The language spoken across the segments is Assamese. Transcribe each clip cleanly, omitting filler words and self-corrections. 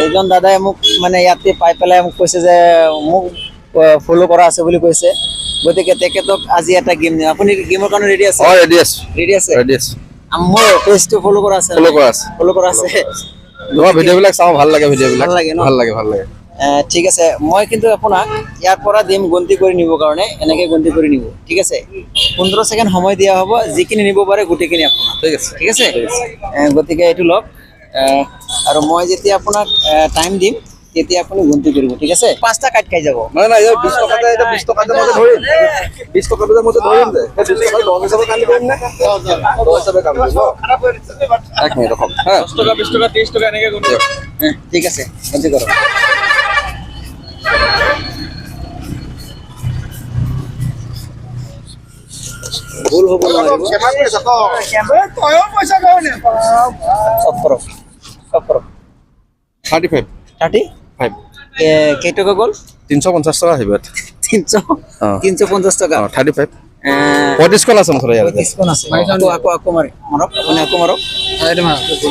এজন দাদাই মোক মানে ইয়াতে পাই পেলাই মোক কৈছে যে মোক ফলো কৰা আছে বুলি কৈছে গতিকে তেখেতক আজি এটা গেম দিম আপুনি গেমৰ কাৰণে ৰেডি আছে ৰেডি আছো ৰেডি আছে ৰেডি আছো মোৰ পেজটো ফলো কৰা আছে ফলো কৰা আছে তোমাৰ ভিডিঅ'বিলাক চাওঁ ভাল লাগে ভিডিঅ'বিলাক ভাল লাগে ন ভাল লাগে ঠিক আছে মই কিন্তু আপোনাক ইয়াৰ পৰা দিম গন্তি কৰি নিব কাৰণে এনেকৈ গন্তি কৰি নিব ঠিক আছে 15 ছেকেণ্ড সময় দিয়া হ'ব যিখিনি নিব পাৰে গোটেইখিনি আপোনাৰ ঠিক আছে গতিকে এইটো লওক আৰু মই যেতিয়া আপোনাক টাইম দিম তেতিয়া আপুনি গন্তি কৰিব ঠিক আছে 5টা কাট খাই যাব নাই নাই 20 টকাতে এটা 20 টকাতে মই ধৰিম 20 টকাতে মই ধৰিম দে 20 টকা 10 হিচাপে কাম কৰিম না 10 হিচাপে কাম কৰিব এক মিনিট ৰখক 10 টকা 20 টকা 30 টকা এনেকৈ গন্তি ঠিক আছে গন্তি কৰক ভুল হ'ব নোৱাৰিব সব কৰক 35 30 কেই টকা গ'ল 350 টকা আহিব 350 টকা 35 35 কোন আছে মুখৰ ইয়াতে 35 কোন আছে আকৌ মাৰক আপুনি আকৌ মাৰক আইডি মাৰক 6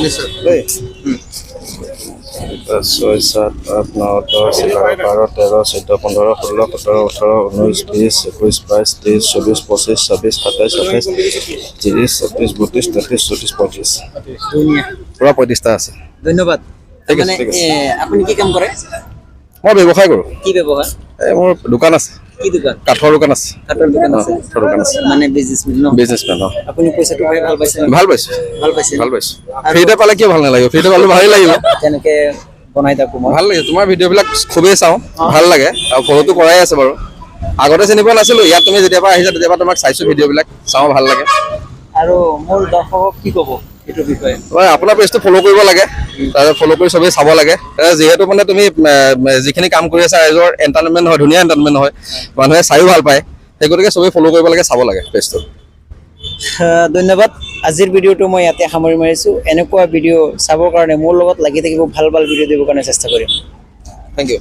7 8 9 10 11 12 13 14 15 16 17 18 19 20 21 22 23 24 25 26 27 28 30 31 32 33 34 35 পুৰা 35টা আছে ধন্যবাদ মানে আপুনি কি কাম কৰে মই ব্যৱসায় কৰোঁ কি ব্যৱসায় মোৰ দোকান আছে কি দোকান কাঠৰ দোকান আছে মানে বিজনেছমেন ন বিজনেছমেন আপুনি পইচাটো পাই ভাল পাইছে ভাল পাইছো ফ্ৰীতে পালে কিয় ভাল নালাগিব ফ্ৰীতে পালে ভালেই লাগিব তেনেকে বনাই থাকো মই ভাল লাগে তোমাৰ ভিডিঅ'বিলাক খুবেই চাওঁ ভাল লাগে আৰু ফলোটো কৰাই আছে বাৰু আগতে চিনি পোৱা নাছিলোঁ ইয়াত তুমি যেতিয়াবা আহিছা তেতিয়াবা তোমাক চাইছোঁ ভিডিঅ'বিলাক চাওঁ ভাল লাগে আৰু মোৰ দৰ্শকক কি ক'ব এইটো বিষয়ে আপোনাৰ পেজটো ফলো কৰিব লাগে তাৰপিছত ফলো কৰি চবেই চাব লাগে যিহেতু মানে তুমি যিখিনি কাম কৰি আছা ৰাইজৰ এণ্টাৰটেইনমেণ্ট হয় ধুনীয়া এণ্টাৰটেইনমেণ্ট হয় মানুহে চায়ো ভাল পায় সেই গতিকে চবেই ফলো কৰিব লাগে চাব লাগে পেজটো ধন্যবাদ আজিৰ ভিডিঅ'টো মই ইয়াতে সামৰি মাৰিছোঁ এনেকুৱা ভিডিঅ' চাবৰ কাৰণে মোৰ লগত লাগি থাকিব ভাল ভিডিঅ' দিবৰ কাৰণে চেষ্টা কৰিম থেংক ইউ